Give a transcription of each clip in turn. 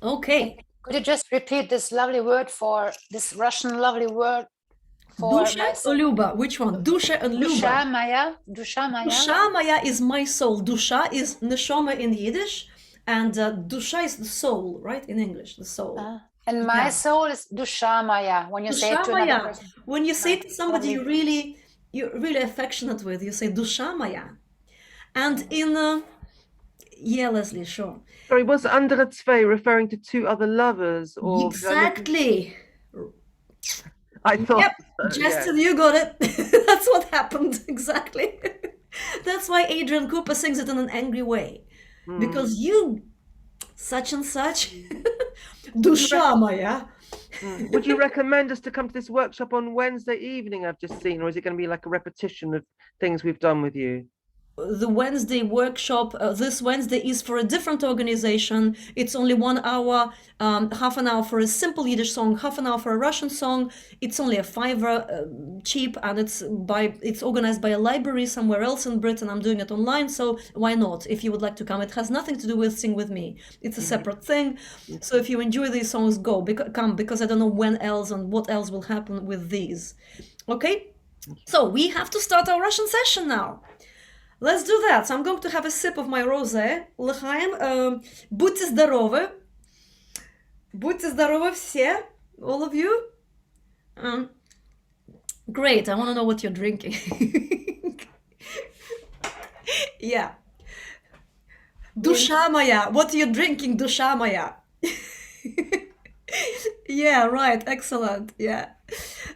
Okay. Could you just repeat this lovely word for this Russian lovely word for Dusha my or soul? Luba? Which one? Dusha and Luba. Dusha Maya. Dusha Maya is my soul. Dusha is neshama in Yiddish, and dusha is the soul, right? In English, the soul. And my Yeah. soul is Dusha Maya. When you say it Dusha to another Maya. person. When you say to somebody Lovely. you're really affectionate with, you say Dusha Maya. And in yeah, Leslie, sure. Sorry, was andere zwei referring to two other lovers, or Exactly. I thought. Yep, Justin, you got it. That's what happened exactly. That's why Adrian Cooper sings it in an angry way, because you, such and such, Dusha Maya. Would you recommend us to come to this workshop on Wednesday evening I've just seen, or is it going to be like a repetition of things we've done with you? The Wednesday workshop this Wednesday is for a different organization. It's only 1 hour, half an hour for a simple Yiddish song, half an hour for a Russian song. It's only a $5 cheap, and it's organized by a library somewhere else in Britain. I'm doing it online, so why not? If you would like to come, it has nothing to do with Sing With Me. It's a separate thing. So if you enjoy these songs, come, because I don't know when else and what else will happen with these. Okay, so we have to start our Russian session now. Let's do that. So I'm going to have a sip of my rosé. L'chaim. Будьте здоровы. Будьте здоровы все. All of you. Great. I want to know what you're drinking. Yeah. Dusha Maya. What are you drinking, Dusha Maya? Yeah, right. Excellent. Yeah.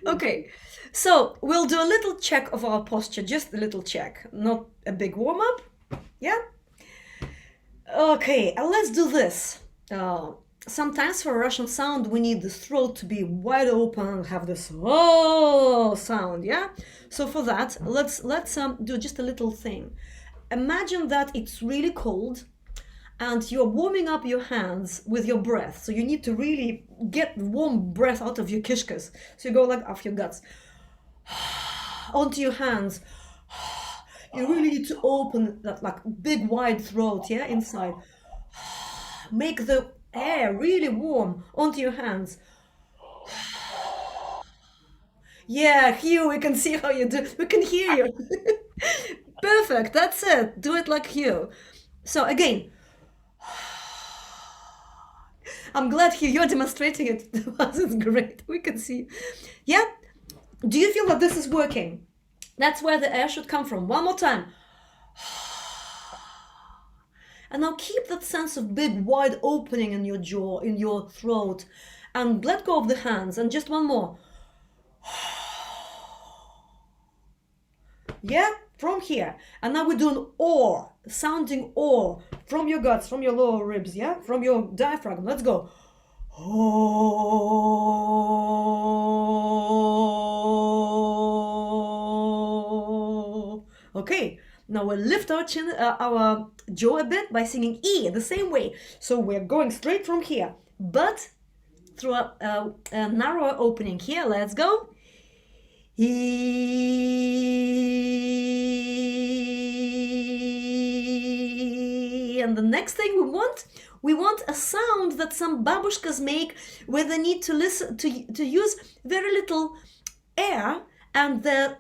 Okay. So we'll do a little check of our posture, just a little check, not a big warm-up. Yeah? Okay, let's do this. Sometimes for a Russian sound, we need the throat to be wide open and have this oh sound, yeah? So for that, let's do just a little thing. Imagine that it's really cold and you're warming up your hands with your breath. So you need to really get warm breath out of your kishkas. So you go like off your guts. Onto your hands. You really need to open that like big wide throat, yeah, inside. Make the air really warm onto your hands. Yeah, here we can see how you do. We can hear you. Perfect, that's it. Do it like you. So again, I'm glad here you're demonstrating it to us. It's great. We can see. Yeah? Do you feel that this is working? That's where the air should come from. One more time. And now keep that sense of big, wide opening in your jaw, in your throat. And let go of the hands. And just one more. Yeah? From here. And now we're doing or, sounding or, from your guts, from your lower ribs, yeah? From your diaphragm. Let's go. Okay, now we'll lift our chin, our jaw a bit by singing E the same way. So we're going straight from here, but through a narrower opening here. Let's go. E. And the next thing we want a sound that some babushkas make where they need to listen to use very little air, and the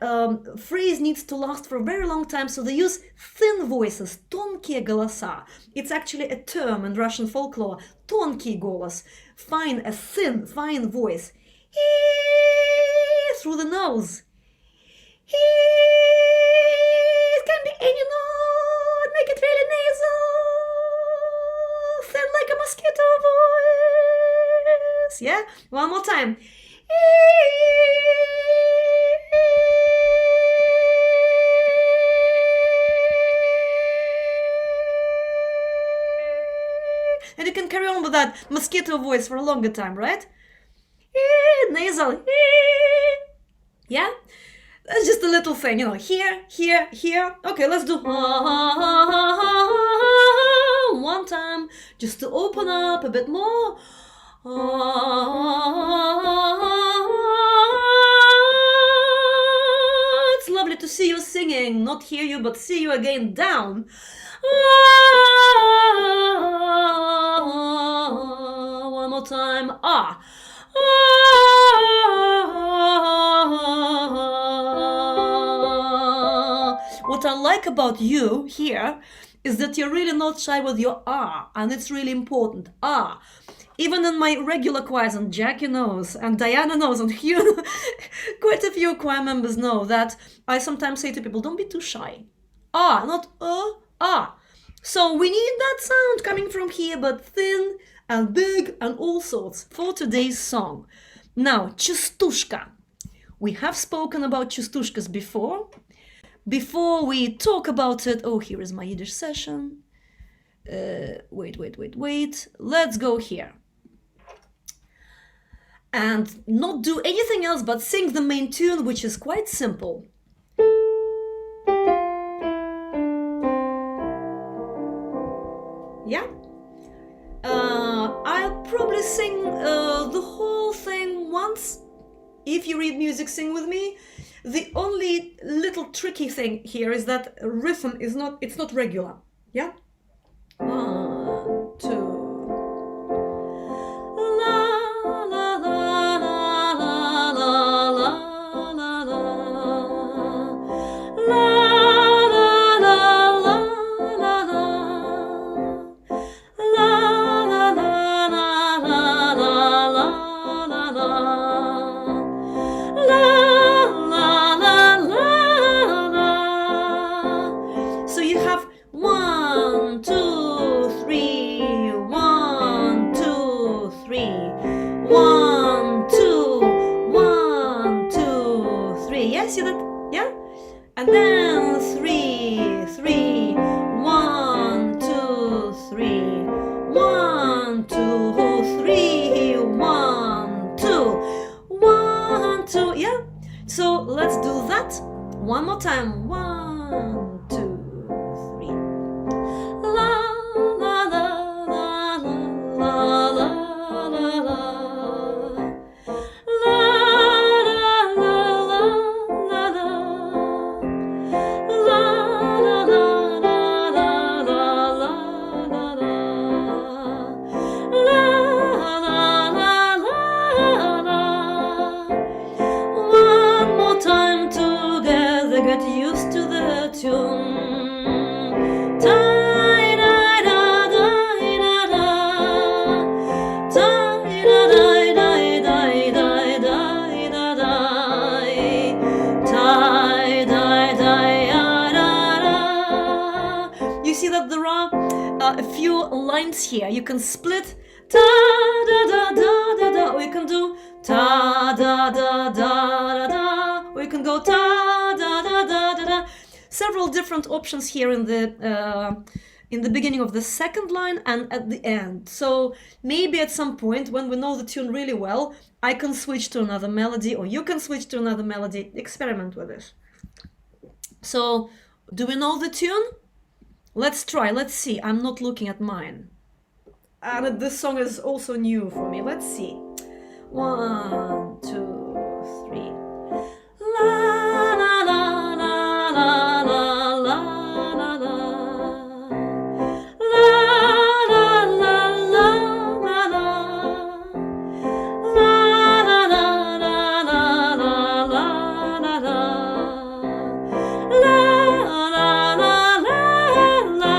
phrase needs to last for a very long time, so they use thin voices, тонкие голоса. It's actually a term in Russian folklore, тонкий голос, fine, a thin, fine voice. Through the nose. It can be any note, make it really nasal, thin like a mosquito voice. Yeah, one more time. And you can carry on with that mosquito voice for a longer time, right? Nasal. Yeah? That's just a little thing, you know, here, here, here. Okay, let's do one time, just to open up a bit more. It's lovely to see you singing, not hear you, but see you again down. more time. Ah. What I like about you here is that you're really not shy with your ah, and it's really important. Ah. Even in my regular choirs, and Jackie knows, and Diana knows, and Hugh, quite a few choir members know that I sometimes say to people, don't be too shy. Ah, not ah. So we need that sound coming from here, but thin and big and all sorts for today's song. Now, Chastushka. We have spoken about Chastushkas before. Before we talk about it, oh, here is my Yiddish session. Wait. Let's go here. And not do anything else but sing the main tune, which is quite simple. Yeah? I'll probably sing the whole thing once. If you read music, sing with me. The only little tricky thing here is that rhythm is not regular. Yeah? 1, 2. So you have 1, 2, 3, 1, 2, 3, 1, 2, 1, 2, 3. Yeah, see that? Yeah? And then 3, 3, 1, 2, 3, 1, 2, 3, 1, 2, 1, 2. Yeah? So let's do that one more time. 1, 2, 3. La la la la la la la la la. La la la la la la. La la la la la la la la la. La la la la la. One more time together, get used to the tune. You see that there are a few lines here. You can split da da da da da da, or you can do da da da da da da, or you can go da da da da da da. Several different options here in the beginning of the second line and at the end. So maybe at some point when we know the tune really well, I can switch to another melody, or you can switch to another melody. Experiment with this. So do we know the tune? Let's try. Let's see. I'm not looking at mine. And this song is also new for me. Let's see. 1, 2, 3. La la la la la la la la la. La la la la la la. La la la la la la la la la. La la la la la.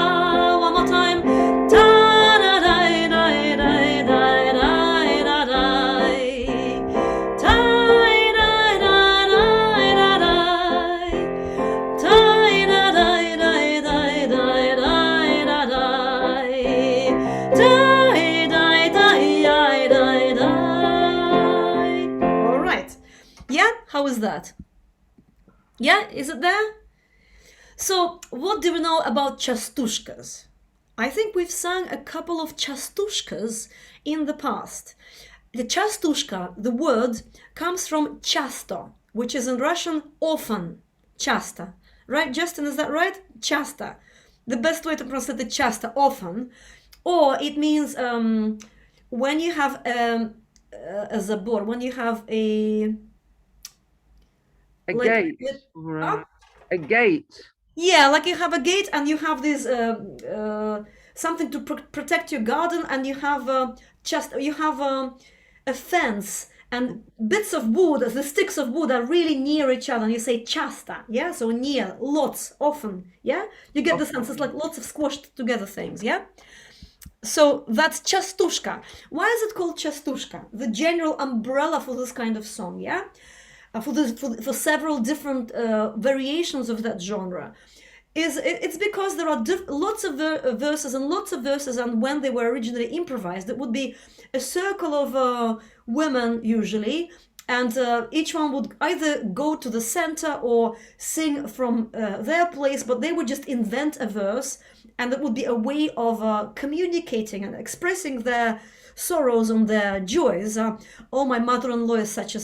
One more time. Da da da da da da da da da. Da da da da da da. Da da da da da da da da. Da da da da da. All right. Yeah, how is that? Yeah, is it there? So, what do we know about Chastushkas? I think we've sung a couple of Chastushkas in the past. The Chastushka, the word, comes from chasto, which is in Russian often, chasta. Right, Justin, is that right? Chasta. The best way to pronounce it is chasta, often. Or it means when you have a zabor, when you have a gate. Huh? A gate. Yeah, like you have a gate and you have this something to protect your garden, and you have just you have a fence and bits of wood, the sticks of wood are really near each other, and you say chasta, yeah? So near, lots, often, yeah? You get the sense, it's like lots of squashed together things, yeah? So that's Chastushka. Why is it called Chastushka? The general umbrella for this kind of song, yeah? For several different variations of that genre. It's because there are lots of verses and lots of verses, and when they were originally improvised, it would be a circle of women usually, and each one would either go to the center or sing from their place, but they would just invent a verse, and it would be a way of communicating and expressing their sorrows and their joys. Oh, my mother-in-law is such a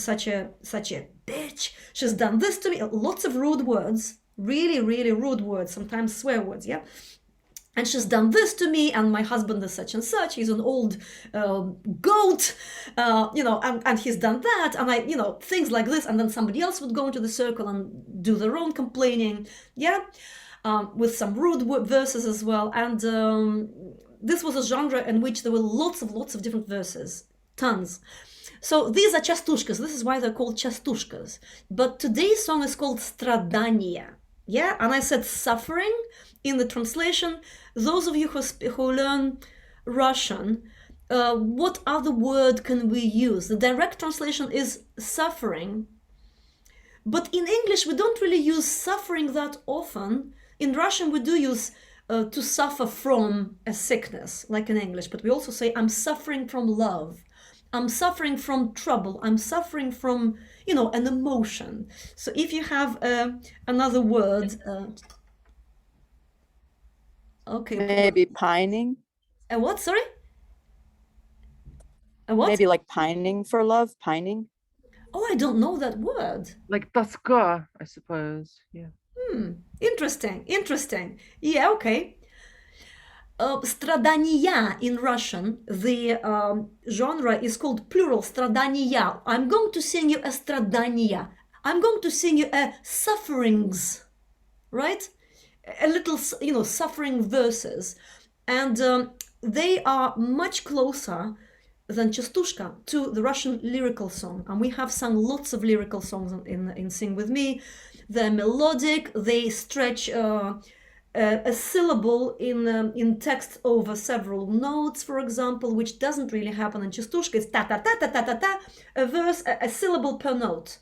bitch. She's done this to me. Lots of rude words. Really, really rude words, sometimes swear words, yeah? And she's done this to me, and my husband is such and such, he's an old goat, and he's done that, and things like this, and then somebody else would go into the circle and do their own complaining, yeah? With some rude verses as well, and this was a genre in which there were lots of different verses, tons. So these are Chastushkas, this is why they're called Chastushkas. But today's song is called Stradanya. Yeah, and I said suffering in the translation. Those of you who learn Russian, what other word can we use? The direct translation is suffering. But in English, we don't really use suffering that often. In Russian, we do use to suffer from a sickness, like in English. But we also say, I'm suffering from love. I'm suffering from trouble. I'm suffering from, an emotion. So if you have another word, okay. Maybe pining. A what? Sorry? A what? Maybe like pining for love, pining. Oh, I don't know that word. Like toska, I suppose. Yeah. Interesting. Yeah, okay. Stradanya in Russian, the genre is called plural, Stradanya. I'm going to sing you a Stradanya. I'm going to sing you a sufferings, right? A little, suffering verses. And they are much closer than Chastushka to the Russian lyrical song. And we have sung lots of lyrical songs in Sing With Me. They're melodic, they stretch a syllable in text over several notes, for example, which doesn't really happen in Chastushka. It's ta ta ta ta ta ta ta, a verse, a syllable per note.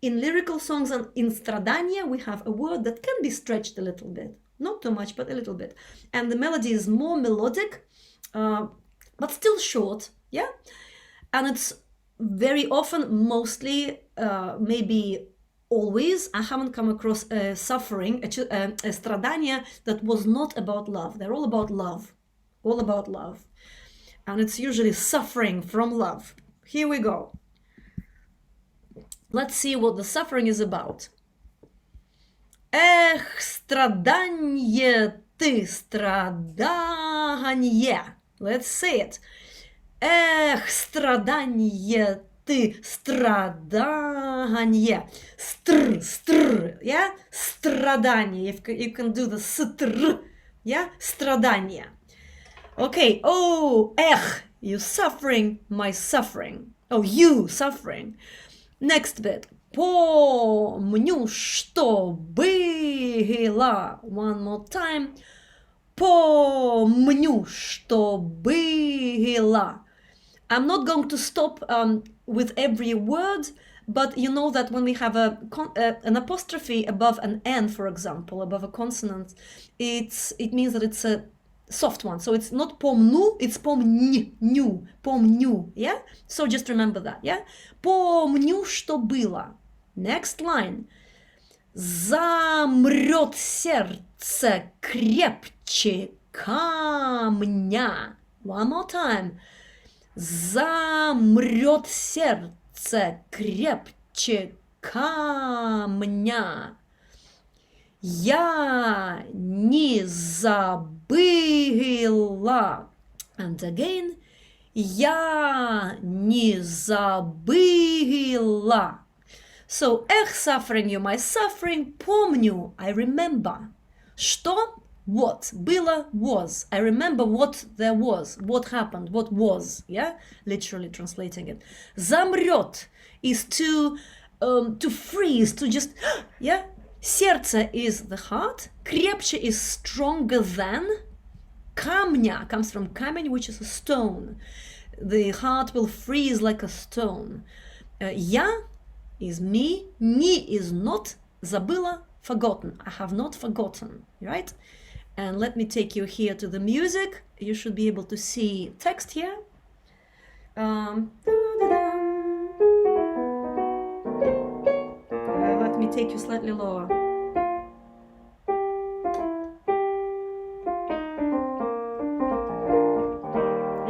In lyrical songs and in Stradanya, we have a word that can be stretched a little bit, not too much, but a little bit, and the melody is more melodic, but still short, yeah. And it's very often, mostly, maybe always, I haven't come across a suffering, a Stradanya that was not about love. They're all about love, and it's usually suffering from love. Here we go. Let's see what the suffering is about. Эх, страдание ты, страдание. Let's say it. Эх, страдание ты, страдание. Str, yeah? Stradanie. You can do the str, yeah? Stradanie. Okay, oh, эх, you suffering, my suffering. Oh, you suffering. Next bit. Помню, что было. One more time. Помню, что было. I'm not going to stop with every word, but you know that when we have an apostrophe above an N, for example, above a consonant, it means that it's a soft one. So it's not помню, it's помню, помню, yeah? So just remember that, yeah? Помню, что было. Next line. Замрет сердце крепче камня. One more time. Замрет сердце крепче камня. Я не забыла. And again. Я не забыла. So, эх, suffering, you my suffering, помню, I remember. Что? What? Было was. I remember what there was, what happened, what was. Yeah, literally translating it. Замрет is to freeze, to just yeah. Сердце is the heart. Крепче is stronger than. Камня comes from камень, which is a stone. The heart will freeze like a stone. Я is me. Не is not. Забыла, forgotten. I have not forgotten, right? And let me take you here to the music. You should be able to see text here. Let me take you slightly lower.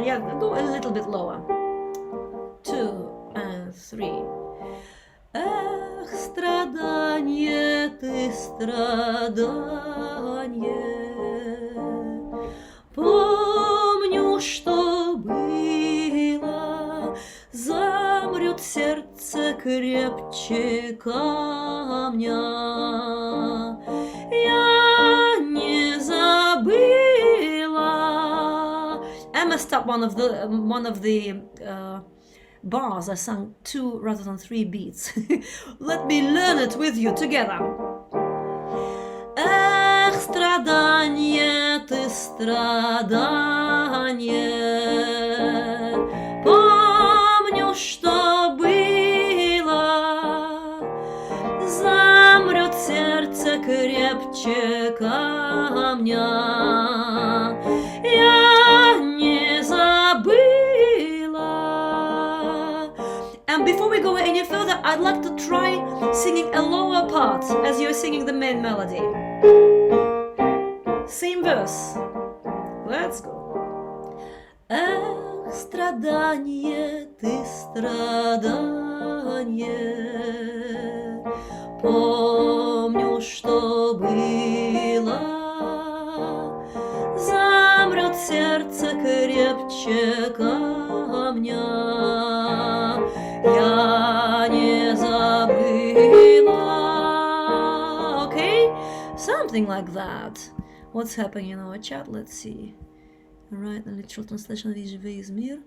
Yeah, go a little bit lower. 2 and 3. Эх, страдание ты, страдание, помню, что было, замрет сердце крепче камня, я не забыла. I messed up one of the bars. I sang 2 rather than 3 beats. Let me learn it with you together. Эх, страдание ты, страдание, помню, что было, замрет сердце крепче камня, я не забыла. And before we go any further, I'd like to try singing a lower part as you're singing the main melody. Same verse. Let's go. Эх, страдание ты, страдание, помню, что было, замрет сердце крепче камня, я не забыла. Okay, something like that. What's happening in our chat? Let's see. Right, the literal translation of Ижеве is мир.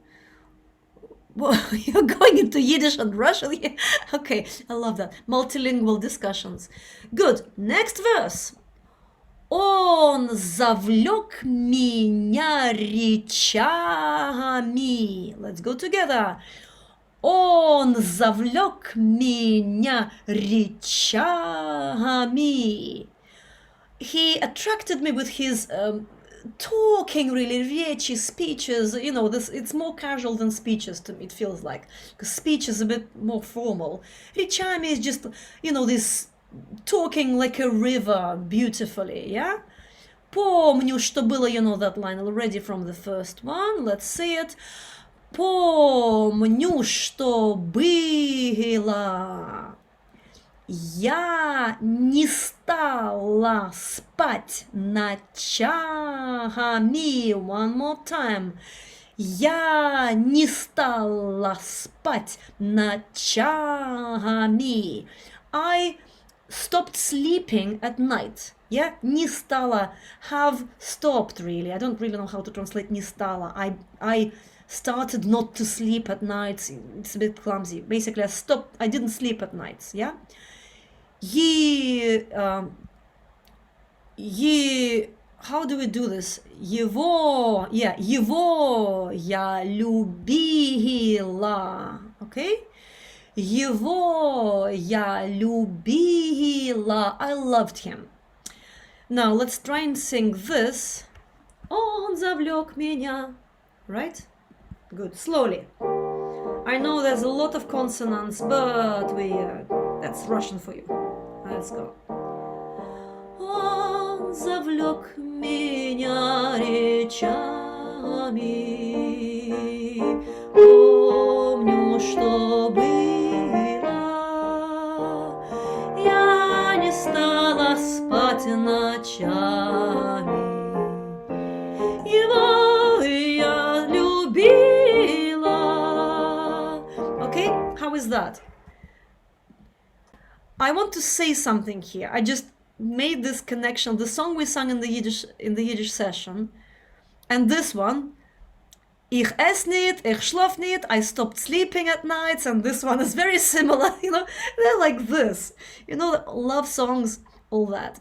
Well, you're going into Yiddish and Russian here? Okay, I love that. Multilingual discussions. Good. Next verse. Он завлек меня речами. Let's go together. Он завлек меня речами. He attracted me with his talking, really rich speeches. You know, this, it's more casual than speeches to me, it feels like, because speech is a bit more formal. Речами is just, you know, this talking like a river beautifully, yeah? Помню, что было, you know that line already from the first one. Let's see it. Помню, что было. Я не стала спать ночами. One more time. Я не стала спать ночами. I stopped sleeping at night. Yeah, не стала, have stopped really. I don't really know how to translate не стала. I started not to sleep at night. It's a bit clumsy. Basically, I didn't sleep at nights. Yeah. How do we do this? Его я любила. Okay? Его я любила. I loved him. Now let's try and sing this. Он завлек меня. Right? Good. Slowly. I know there's a lot of consonants, but that's Russian for you. Let's go. Он завлек меня речами, помню, что было, я не стала спать ночами, его я любила. Okay, how is that? I want to say something here. I just made this connection, the song we sang in the Yiddish session, and this one, Ich ess nicht, ich schlaf nicht, I stopped sleeping at nights, and this one is very similar, they're like this, love songs, all that.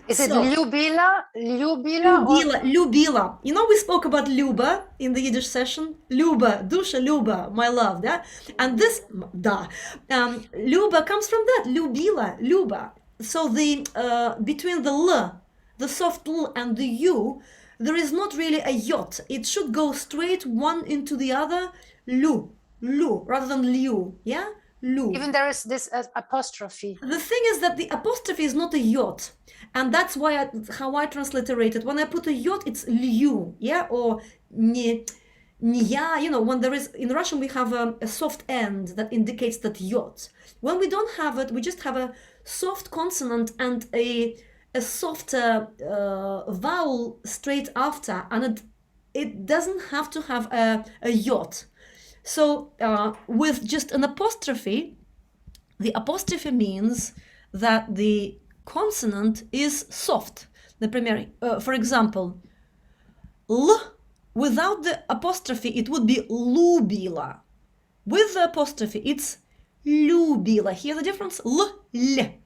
Is it Ljubila? Ljubila? Ljubila. We spoke about Luba in the Yiddish session. Luba, Dusha, Luba, my love, yeah? And this, Luba comes from that, Ljubila, Luba. So between the L, the soft L, and the U, there is not really a yot. It should go straight one into the other, Lu, rather than Liu, yeah? Lu. Even there is this apostrophe. The thing is that the apostrophe is not a yot, and that's why how I transliterate it. When I put a yot, it's liu, yeah, or niya. When there is in Russian we have a soft end that indicates that yot. When we don't have it, we just have a soft consonant and a soft vowel straight after, and it doesn't have to have a yot. So with just an apostrophe, the apostrophe means that the consonant is soft. For example, L, without the apostrophe, it would be Lubila. With the apostrophe, it's Lubila. Hear the difference? Lubila,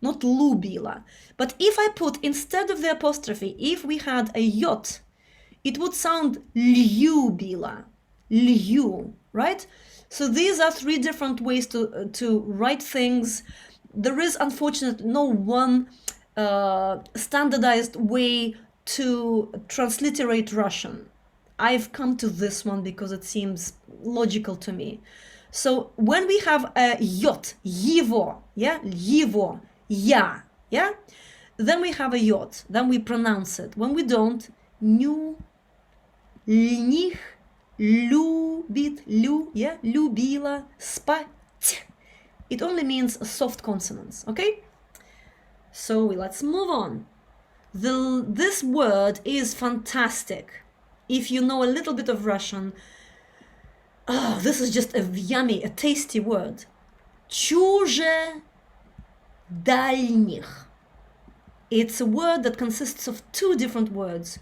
not Lubila. But if I put, instead of the apostrophe, if we had a yot, it would sound Ljubila. Liu, right? So these are three different ways to write things. There is unfortunately no one standardized way to transliterate Russian. I've come to this one because it seems logical to me. So when we have a yot, yivo, yeah, yivo, ya, yeah, then we have a yot, then we pronounce it. When we don't, nu, lnih, Любит, yeah, любила, спать. It only means soft consonants, okay? So let's move on. This word is fantastic. If you know a little bit of Russian, this is just a yummy, a tasty word. Чужедальних. It's a word that consists of two different words.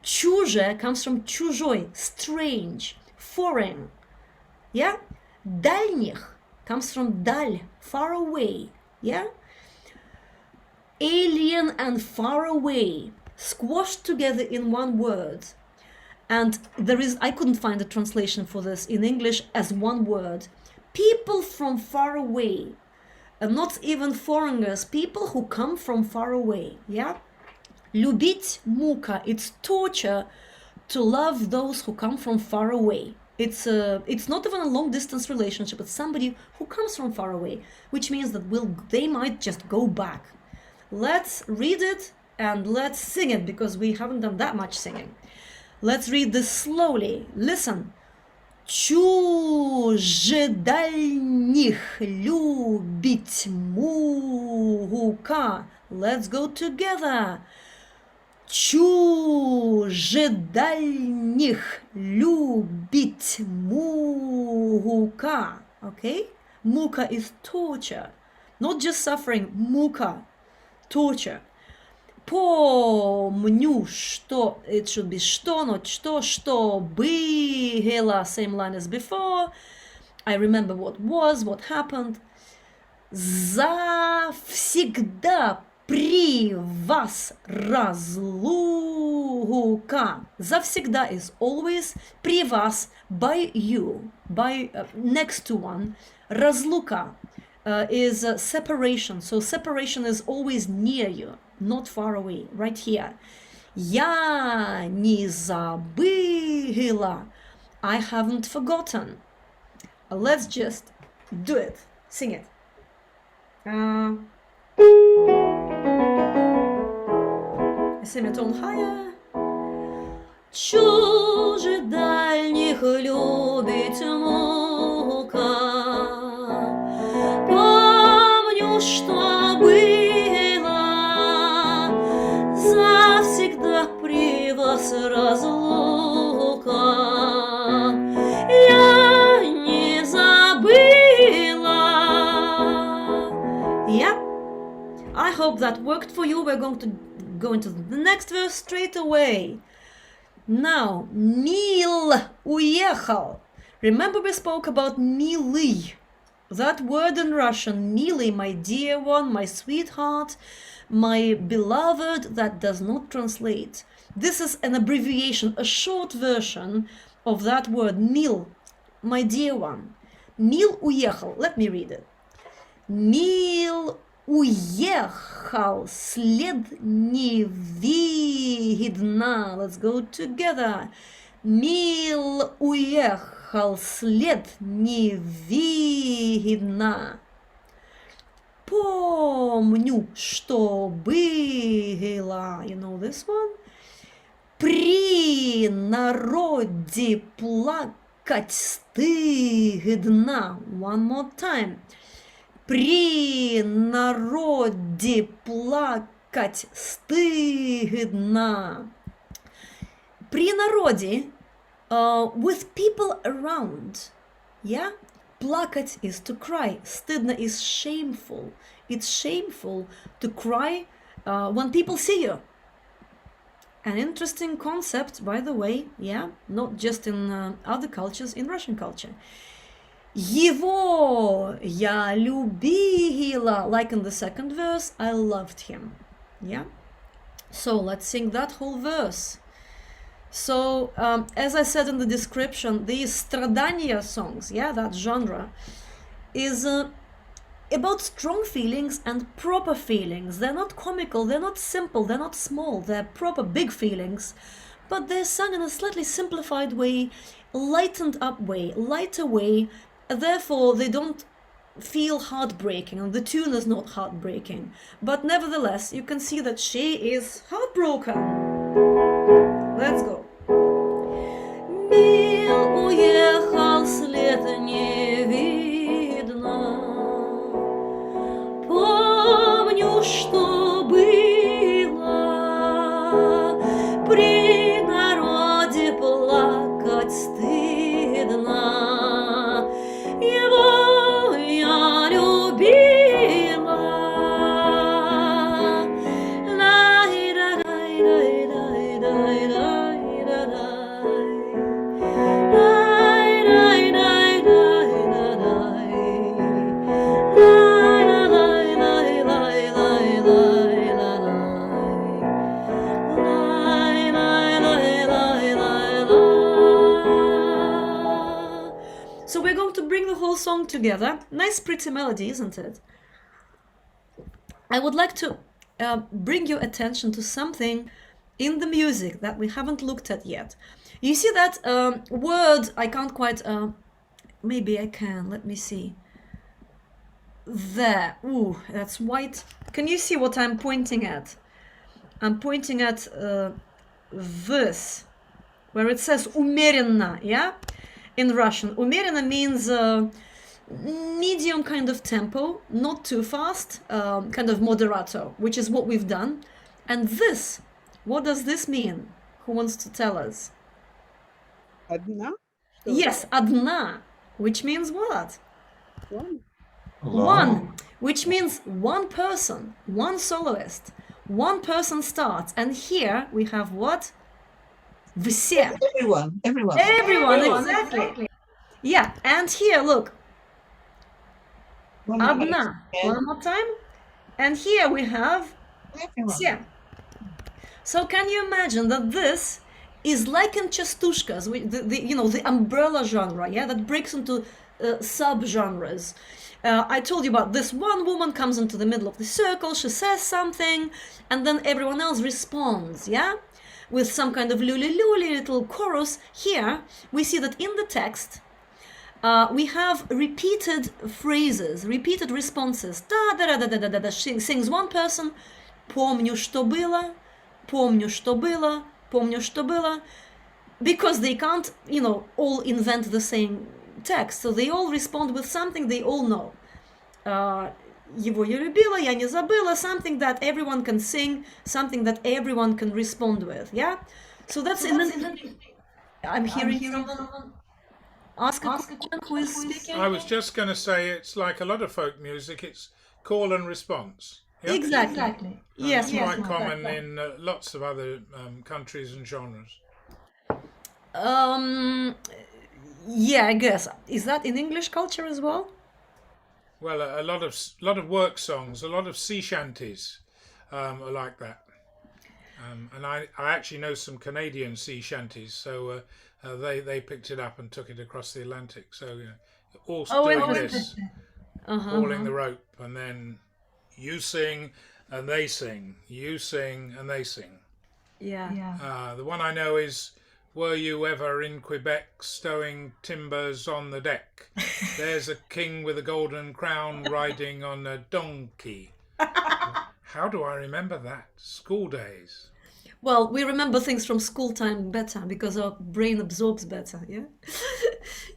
Чуже comes from чужой, strange, foreign. Yeah? Дальних comes from даль, far away. Yeah? Alien and far away, squashed together in one word. And I couldn't find a translation for this in English as one word. People from far away. And not even foreigners, people who come from far away. Yeah? Любить мука, it's torture to love those who come from far away. It's not even a long distance relationship, it's somebody who comes from far away, which means that they might just go back. Let's read it and let's sing it because we haven't done that much singing. Let's read this slowly. Listen. Чужедальних любить мука. Let's go together. Чужедальних любить мука. Okay? Muka is torture. Not just suffering. Muka. Torture. Помню, что, it should be что, not что было, same line as before. I remember what was, what happened. Завсегда при вас разлука. Завсегда is always, при вас, by you, by next to one. Разлука is separation. So separation is always near you, not far away, right here. Я не забыла. I haven't forgotten. Let's just do it. Sing it. Semitone higher. Чужедальних любить мука. Помню, что было, завсегда при вас разлука. Я не забыла. Yeah? hope that worked for you. We're going to go into the next verse straight away. Now, Nil уехал. Remember we spoke about mili. That word in Russian, mili, my dear one, my sweetheart, my beloved, that does not translate. This is an abbreviation, a short version of that word, mil, my dear one. Nil уехал. Let me read it. Nil уехал, след не видно. Let's go together. Нил уехал, след не видно. Помню, что было. You know this one? При народе плакать стыдно. One more time. При народе плакать стыдно. При народе, with people around, yeah? Плакать is to cry. Стыдно is shameful. It's shameful to cry when people see you. An interesting concept, by the way, yeah? Not just in other cultures, in Russian culture. Его я любила, like in the second verse, I loved him. Yeah? So let's sing that whole verse. So, as I said in the description, these Stradanya songs, yeah, that genre, is about strong feelings and proper feelings. They're not comical, they're not simple, they're not small, they're proper big feelings, but they're sung in a slightly simplified way, lightened up way, lighter way. Therefore, they don't feel heartbreaking, and the tune is not heartbreaking. But nevertheless, you can see that she is heartbroken. Let's go. Мил уехал, след не видно. Помню, что было. При народе плакать стыдно. Его я любила. So we're going to bring the whole song together. Nice pretty melody, isn't it? I would like to bring your attention to something in the music that we haven't looked at yet. You see that word, I can't quite, maybe I can, let me see. There, ooh, that's white. Can you see what I'm pointing at? I'm pointing at this, where it says умеренно, yeah? In Russian, умеренно means medium kind of tempo, not too fast, kind of moderato, which is what we've done. And this, what does this mean? Who wants to tell us? Одна? Yes, одна, which means what? One. One, which means one person, one soloist, one person starts. And here we have what? Все. Everyone. Everyone, exactly. Yeah, and here, look. Одна. One more time. And here we have все. So can you imagine that this is like in Chastushkas, the umbrella genre, yeah, that breaks into sub-genres. I told you about this one woman comes into the middle of the circle, she says something, and then everyone else responds, yeah? With some kind of luli-luli little chorus. Here, we see that in the text, we have repeated phrases, repeated responses. Da-da-da-da-da-da-da. She sings one person, помню, что было, помню, что было, помню, что было, because they can't, all invent the same text. So they all respond with something they all know. Его я любила, я не забыла, something that everyone can sing, something that everyone can respond with, yeah? So that's I'm hearing someone ask a question. Who is speaking? I was just going to say it's like a lot of folk music, it's call and response. Yeah? Exactly. And Yes, it's yes. quite common in lots of other countries and genres. Um, yeah, I guess. Is that in English culture as well? Well, a lot of work songs, a lot of sea shanties are like that. And I actually know some Canadian sea shanties, so they picked it up and took it across the Atlantic. So all Oh, doing interesting. this, hauling the rope, and then you sing and they sing, you sing and they sing. Yeah. The one I know is, were you ever in Quebec stowing timbers on the deck? There's a king with a golden crown riding on a donkey. How do I remember that? School days. Well, we remember things from school time better because our brain absorbs better, yeah?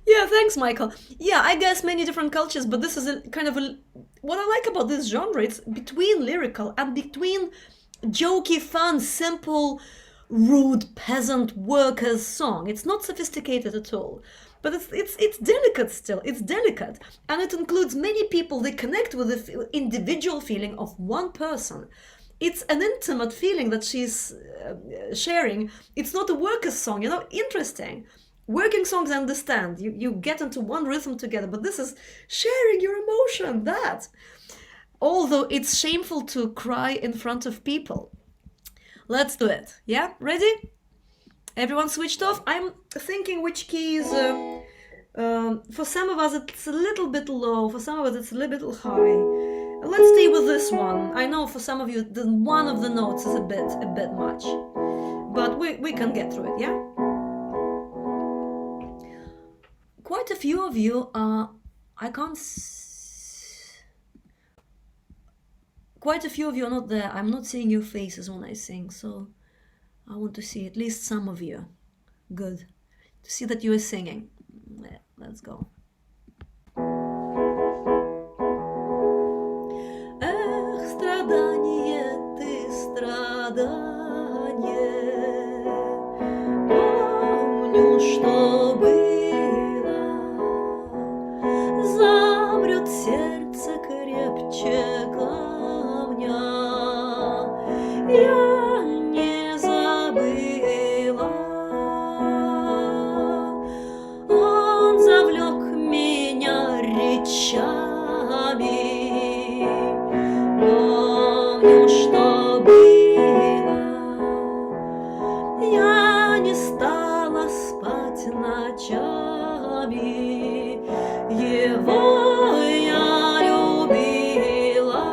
Yeah, thanks, Michael. Yeah, I guess many different cultures, but this is a kind of a... What I like about this genre, it's between lyrical and between jokey, fun, simple, rude peasant workers song. It's not sophisticated at all. But it's delicate still. It's delicate. And it includes many people. They connect with the individual feeling of one person. It's an intimate feeling that she's sharing. It's not a workers' song, interesting. Working songs, I understand. You get into one rhythm together, but this is sharing your emotion, that. Although it's shameful to cry in front of people. Let's do it. Yeah? Ready? Everyone switched off? I'm thinking which key is... for some of us it's a little bit low, for some of us it's a little bit high. Let's stay with this one. I know for some of you one of the notes is a bit much. But we can get through it, yeah? Quite a few of you quite a few of you are not there. I'm not seeing your faces when I sing, so I want to see at least some of you. Good. To see that you are singing. Yeah, let's go. Эх, страдание ты, страдание, помню, что было, замрет сердце крепче камня, я не забыла. Он завлек меня речами, помню, что было. Я не стала спать ночами, его я любила.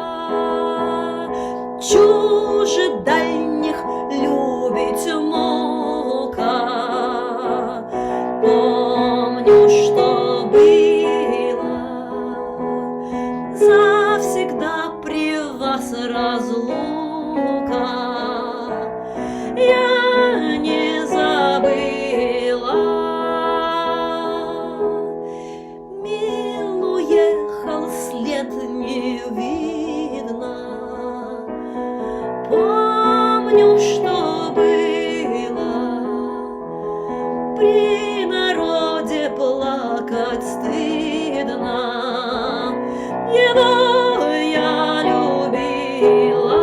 Чуже дальних любить мока. Помню, что было, завсегда при вас разлука, я не забыла. Мил уехал, след не видно. Помню, что было, при народе плакать стыдно. Его я любила.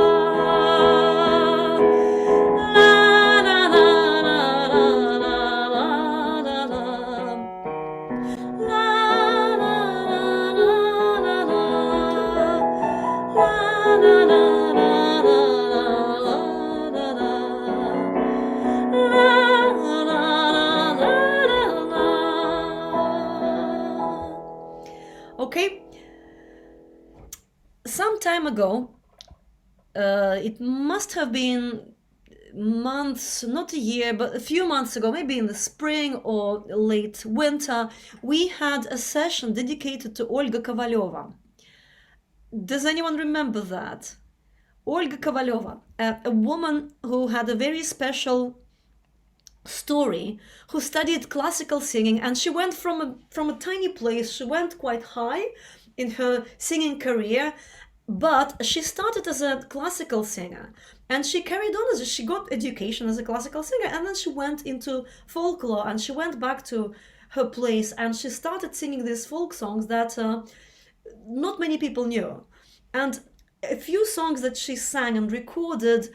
Okay, some time ago, it must have been months, not a year, but a few months ago, maybe in the spring or late winter, we had a session dedicated to Olga Kovaleva. Does anyone remember that? Olga Kovaleva, a woman who had a very special story, who studied classical singing, and she went from a tiny place. She went quite high in her singing career, but she started as a classical singer, and she carried on as she got education as a classical singer, and then she went into folklore, and she went back to her place, and she started singing these folk songs that not many people knew. And a few songs that she sang and recorded,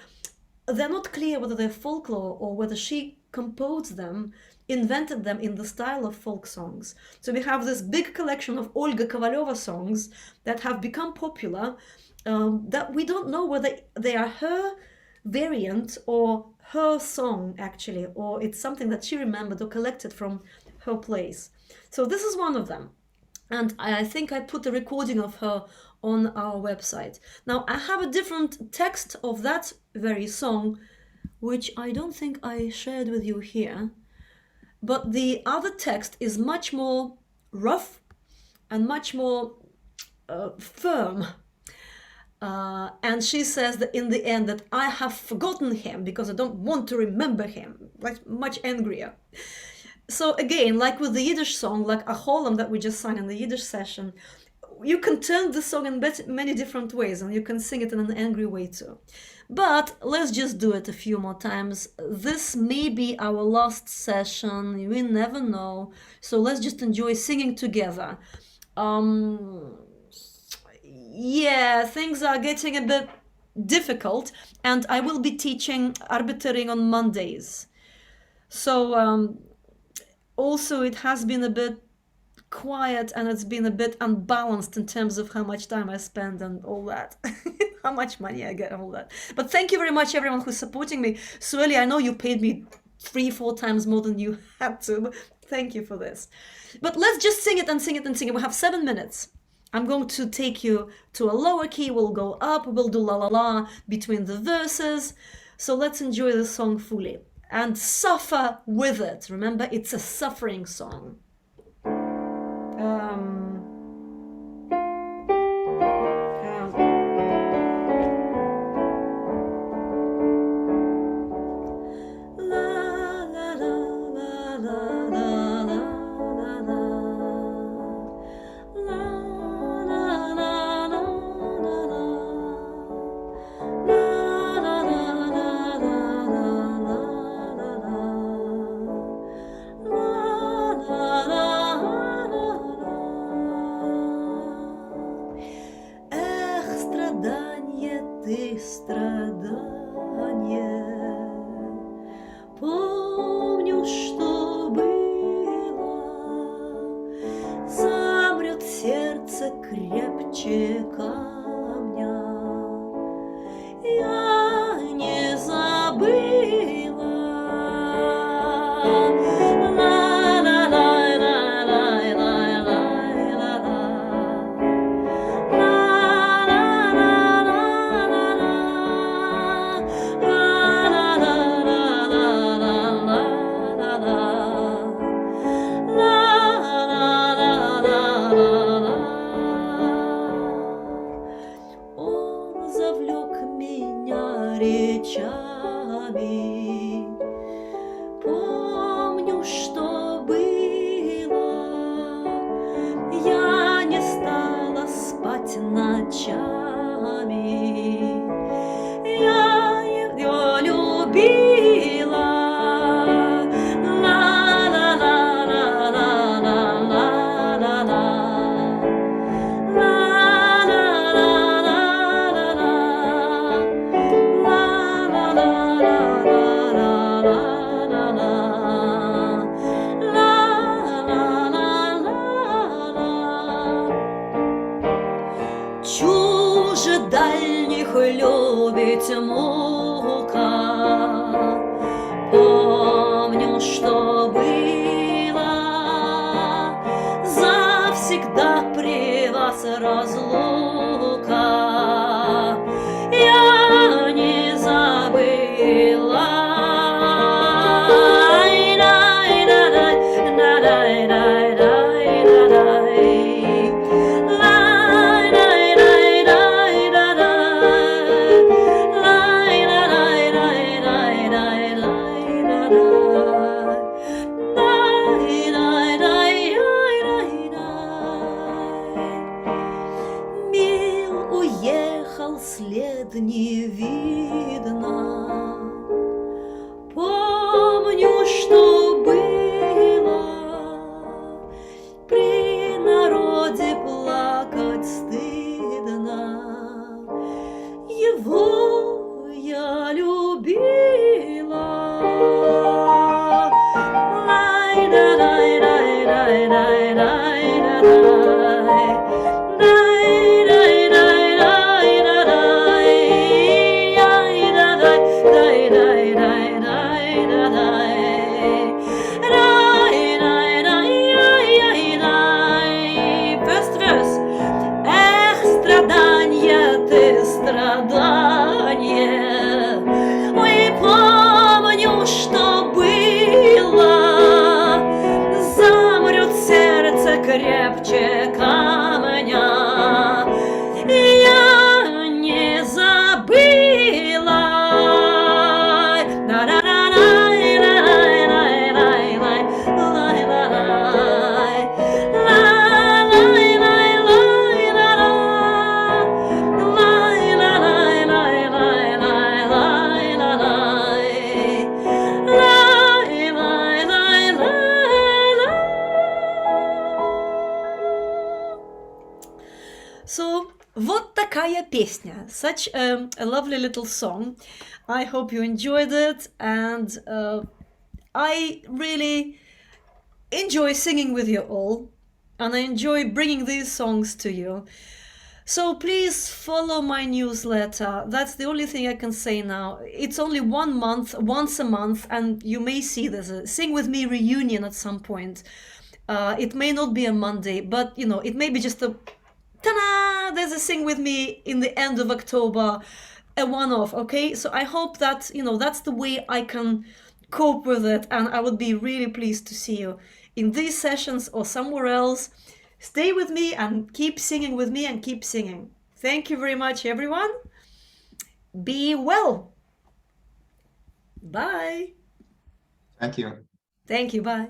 they're not clear whether they're folklore or whether she composed them, invented them in the style of folk songs. So we have this big collection of Olga Kovaleva songs that have become popular, that we don't know whether they are her variant or her song actually, or it's something that she remembered or collected from her place. So this is one of them. And I think I put a recording of her on our website. Now I have a different text of that very song, which I don't think I shared with you here. But the other text is much more rough and much more firm. And she says that in the end that I have forgotten him because I don't want to remember him, like much angrier. So again, like with the Yiddish song, like a Holem that we just sang in the Yiddish session, you can turn the song in many different ways and you can sing it in an angry way too. But let's just do it a few more times. This may be our last session, we never know. So let's just enjoy singing together. Yeah, things are getting a bit difficult and I will be teaching arbitrering on Mondays. So also it has been a bit quiet and it's been a bit unbalanced in terms of how much time I spend and all that. How much money I get and all that. But thank you very much everyone who's supporting me. Sueli, I know you paid me 3-4 times more than you had to, but thank you for this. But let's just sing it and sing it and sing it. We have 7 minutes. I'm going to take you to a lower key, we'll go up, we'll do la la la between the verses. So let's enjoy the song fully and suffer with it. Remember, it's a suffering song. Ты, страдание, помню, что было, замрет сердце крепче камня, я не забыла. Помню, что было, я не стала спать ночами, я ее любила. Чуже дальних любить мука. Помню, что было, завсегда при вас разлука. Я не забыла. След не видно. Помню, что было, при народе плакать стыдно. крепче камня. Я не забыла. So, вот такая песня. Such a lovely little song. I hope you enjoyed it, and I really enjoy singing with you all, and I enjoy bringing these songs to you. So please follow my newsletter. That's the only thing I can say now. It's only once a month, and you may see there's a Sing With Me reunion at some point. It may not be a Monday, but you know, it may be just a ta-da! There's a Sing With Me in the end of October, a one-off, okay? So I hope that, you know, that's the way I can cope with it, and I would be really pleased to see you in these sessions or somewhere else. Stay with me and keep singing with me and keep singing. Thank you very much, everyone. Be well. Bye. Thank you. Thank you. Bye.